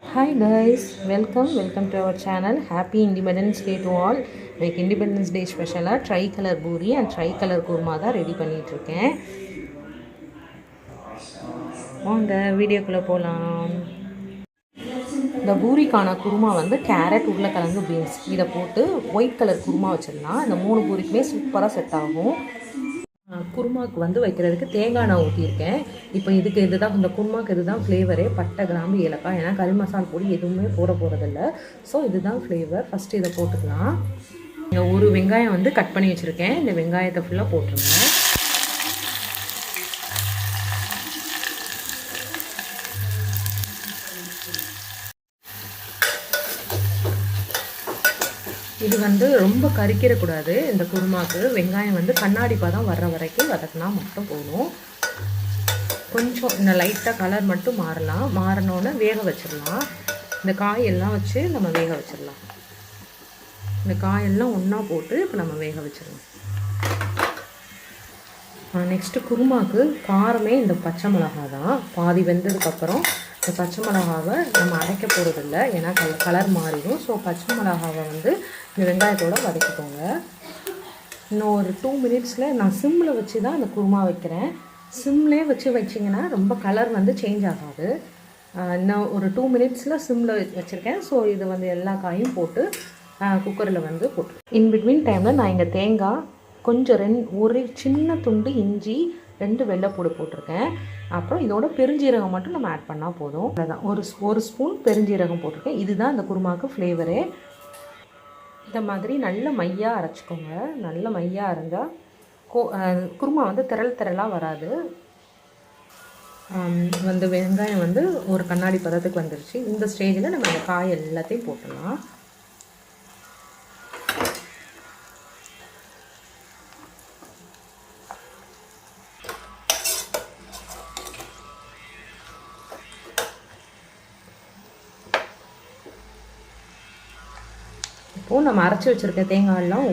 Hi guys, welcome to our channel. Happy Independence Day to all. Like Independence Day special tri-color puri and tri-color kurma தான் ready பண்ணிட்டு இருக்கேன். வாங்க வீடியோக்குள்ள போலாம். இந்த பூரிக்கான குருமா வந்து கேரட், உருளைக்கிழங்கு, பீன்ஸ் இதை போட்டு ஒயிட் கலர் குருமா வச்சிடலாம். இந்த 3 பூரிக்குமே சூப்பராக செட் ஆகும். குருமாவுக்கு வந்து வைக்கிறதுக்கு தேங்காய் நான் ஊற்றியிருக்கேன். இப்போ இதுதான் இந்த குருமாவுக்கு இதுதான் ஃப்ளேவரே. பட்டை, கிராம்பு, ஏலக்காய். ஏன்னா கறி மசாலா பொடி எதுவுமே போட போகிறதில்ல. ஸோ இதுதான் ஃப்ளேவர். ஃபஸ்ட்டு இதை போட்டுக்கலாம். இங்கே ஒரு வெங்காயம் வந்து கட் பண்ணி வச்சுருக்கேன். இந்த வெங்காயத்தை ஃபுல்லாக போட்டுருங்க. இது வந்து ரொம்ப கறிக்கிடக்கூடாது. இந்த குருமாவுக்கு வெங்காயம் வந்து கண்ணாடி பதம் வர்ற வரைக்கும் வதக்கினா மட்டும் போதும். கொஞ்சம் இந்த லைட்டாக கலர் மட்டும் மாறினோன்னு வேக வச்சிடலாம். இந்த காயெல்லாம் வச்சு நம்ம வேக வச்சிடலாம். இந்த காயெல்லாம் ஒன்றா போட்டு இப்போ நம்ம வேக வச்சிடலாம். நெக்ஸ்ட்டு குருமாவுக்கு காரமே இந்த பச்சை மிளகா தான். பாதி வெந்ததுக்கப்புறம் இந்த பச்சை மிளகாவை நம்ம அரைக்க போகிறதில்ல, ஏன்னா கலர் மாறிடும். ஸோ பச்சை மிளகாவை வந்து இந்த வெங்காயத்தோடு வதக்கிக்கோங்க. இன்னும் ஒரு 2 மினிட்ஸில் நான் சிம்மில் வச்சு தான் இந்த குருமா வைக்கிறேன். சிம்லேயே வச்சிங்கன்னா ரொம்ப கலர் வந்து சேஞ்ச் ஆகாது. இன்னும் ஒரு 2 மினிட்ஸில் சிம்மில் வச்சுருக்கேன். ஸோ இது வந்து எல்லா காயும் போட்டு குக்கரில் வந்து போட்டு இன்பிட்வீன் டைமில் நான் இங்கே தேங்காய் கொஞ்சம் ஒரு சின்ன துண்டு இஞ்சி, 2 வெள்ளைப்பூடு போட்டிருக்கேன். அப்புறம் இதோட பெருஞ்சீரகம் மட்டும் நம்ம ஆட் பண்ணால் போதும். அதான் ஒரு ஸ்பூன் பெருஞ்சீரகம் போட்டிருக்கேன். இதுதான் இந்த குருமாவுக்கு ஃப்ளேவரே. இந்த மாதிரி நல்ல மையாக அரைச்சிக்கோங்க. நல்ல மையாக அரைஞ்சால் குருமா வந்து திரளாக வராது. வந்து வெங்காயம் வந்து ஒரு கண்ணாடி பதத்துக்கு வந்துருச்சு. இந்த ஸ்டேஜில் நம்ம இந்த காய் எல்லாத்தையும் போட்டுடலாம். இப்போது நம்ம அரைச்சி வச்சுருக்க தேங்காயெல்லாம்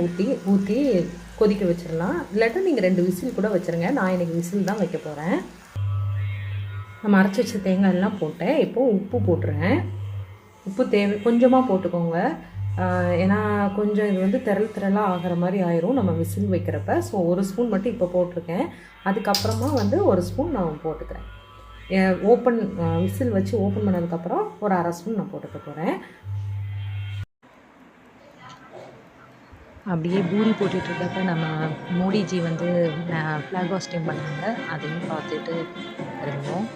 ஊற்றி கொதிக்க வச்சிடலாம். இல்லாட்டா நீங்கள் 2 விசில் கூட வச்சுருங்க. நான் இன்றைக்கி விசில் தான் வைக்க போகிறேன். நம்ம அரைச்சி வச்ச தேங்காயெல்லாம் போட்டேன். இப்போது உப்பு போட்டுருங்க. உப்பு கொஞ்சமாக போட்டுக்கோங்க. ஏன்னா கொஞ்சம் இது வந்து திரளாக ஆகிற மாதிரி ஆயிரும் நம்ம விசில் வைக்கிறப்ப. ஸோ 1 ஸ்பூன் மட்டும் இப்போ போட்டிருக்கேன். அதுக்கப்புறமா வந்து 1 ஸ்பூன் நான் போட்டுக்கிறேன். விசில் வச்சு ஓப்பன் பண்ணதுக்கப்புறம் ஒரு 1/2 ஸ்பூன் நான் போட்டுக்க போகிறேன். அப்படியே பூரி போட்டுட்ருக்கப்ப நம்ம மோடிஜி வந்து ஃப்ளாக் ஹாஸ்டிங் பண்ணாங்க. அதையும் பார்த்துட்டு இருந்தோம்.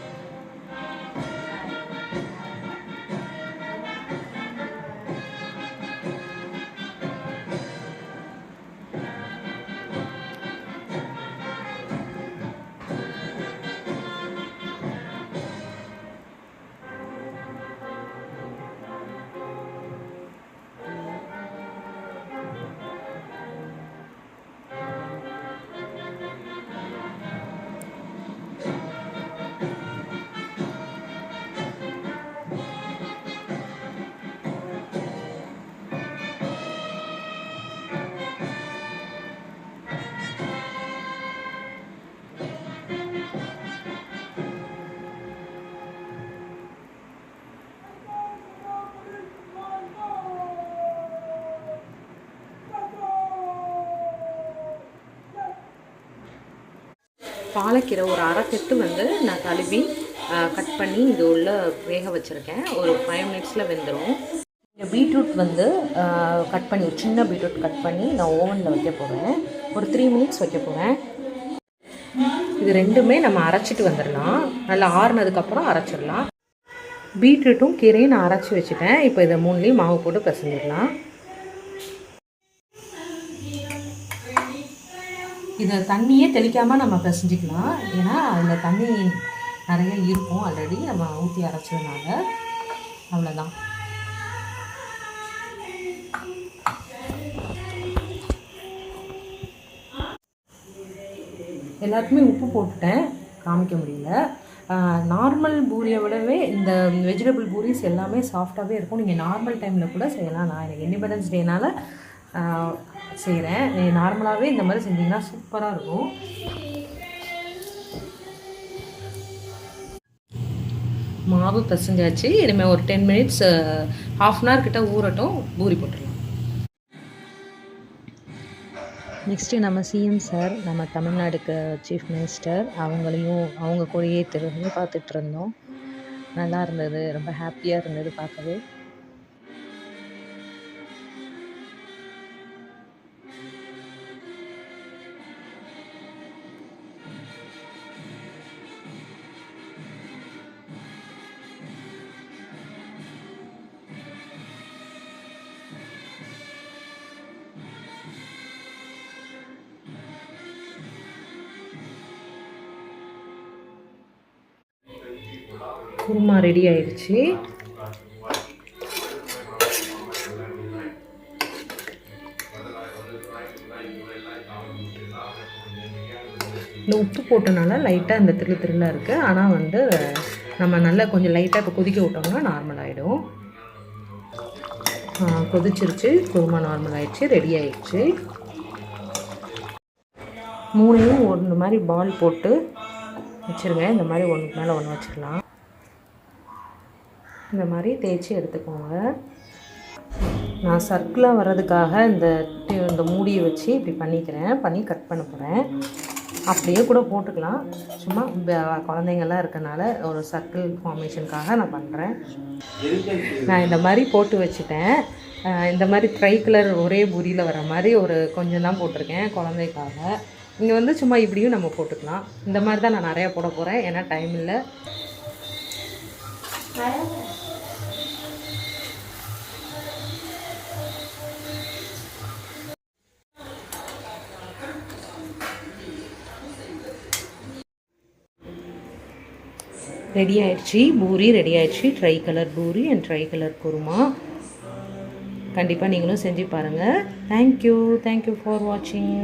பாலக்கீரை ஒரு 1/2 கட்டு வந்து நான் கழுவி கட் பண்ணி இது உள்ள வேக வச்சுருக்கேன். ஒரு 5 மினிட்ஸில் வெந்துடும். இந்த பீட்ரூட் வந்து கட் பண்ணி ஒரு சின்ன பீட்ரூட் கட் பண்ணி நான் ஓவனில் வைக்க போகிறேன். ஒரு 3 மினிட்ஸ் வைக்க போகிறேன். இது ரெண்டுமே நம்ம அரைச்சிட்டு வந்துடலாம். நல்லா ஆறுனதுக்கப்புறம் அரைச்சிடலாம். பீட்ரூட்டும் கீரையும் நான் அரைச்சி வச்சுட்டேன். இப்போ இதை 3லேயும் மாவு போட்டு பிசைஞ்சிடலாம். இதை தண்ணியே தெளிக்காமல் நம்ம பிசைஞ்சிக்கலாம். ஏன்னா அதில் தண்ணி நிறைய இருக்கும் ஆல்ரெடி நம்ம ஊற்றி அரைச்சதுனால. அவ்வளோதான். எல்லாத்துக்குமே உப்பு போட்டுட்டேன், காமிக்க முடியல. நார்மல் பூரியை விடவே இந்த வெஜிடபிள் பூரிஸ் எல்லாமே சாஃப்டாகவே இருக்கும். நீங்கள் நார்மல் டைமில் கூட செய்யலாம். நான் எனக்கு இண்டிபெண்டன்ஸ் டேனால் செய்கிறேன். நார்மலாகவே இந்த மாதிரி செஞ்சிங்கன்னா சூப்பராக இருக்கும். மாவு பிசைஞ்சாச்சு. இனிமேல் ஒரு 10 மினிட்ஸ், ½ அன் ஹவர் கிட்ட ஊறட்டும். பூரி போட்டுடலாம். நெக்ஸ்ட்டு நம்ம சிஎம் சார், நம்ம தமிழ்நாடுக்கு சீஃப் மினிஸ்டர், அவங்க கூடயே திரும்பி பார்த்துட்டு இருந்தோம். நல்லா இருந்தது, ரொம்ப ஹாப்பியாக இருந்தது பார்க்கவே. குருமா ரெடி ஆயிடுச்சு. இந்த உப்பு போட்டனால லைட்டாக இந்த திருளாக இருக்குது. ஆனால் வந்து நம்ம நல்லா கொஞ்சம் லைட்டாக இப்போ கொதிக்க விட்டோம்னா நார்மல் ஆகிடும். கொதிச்சிருச்சு, குருமா நார்மல் ஆகிடுச்சு, ரெடி ஆகிடுச்சு. 3யும் ஒன்று மாதிரி பால் போட்டு வச்சுருங்க. இந்த மாதிரி ஒன்றுக்கு மேலே ஒன்று வச்சிடலாம். இந்த மாதிரி தேய்ச்சி எடுத்துக்கோங்க. நான் சர்க்கிளாக வர்றதுக்காக இந்த மூடியை வச்சு இப்படி பண்ணி கட் பண்ண போகிறேன். அப்படியே கூட போட்டுக்கலாம். சும்மா குழந்தைங்கள்லாம் இருக்கனால ஒரு சர்க்கிள் ஃபார்மேஷனுக்காக நான் பண்ணுறேன். நான் இந்த மாதிரி போட்டு வச்சுட்டேன். இந்த மாதிரி ட்ரை கலர் ஒரே பூரியில் வர மாதிரி ஒரு கொஞ்சம் தான் போட்டிருக்கேன் குழந்தைக்காக. இங்கே வந்து சும்மா இப்படியும் நம்ம போட்டுக்கலாம். இந்த மாதிரி தான் நான் நிறையா போட போகிறேன், ஏன்னா டைம் இல்லை. ரெடி ஆயிடுச்சு, பூரி ரெடி ஆயிடுச்சு. Try colour puri and try colour kurma. கண்டிப்பாக நீங்களும் செஞ்சு பாருங்கள். தேங்க்யூ ஃபார் வாட்சிங்.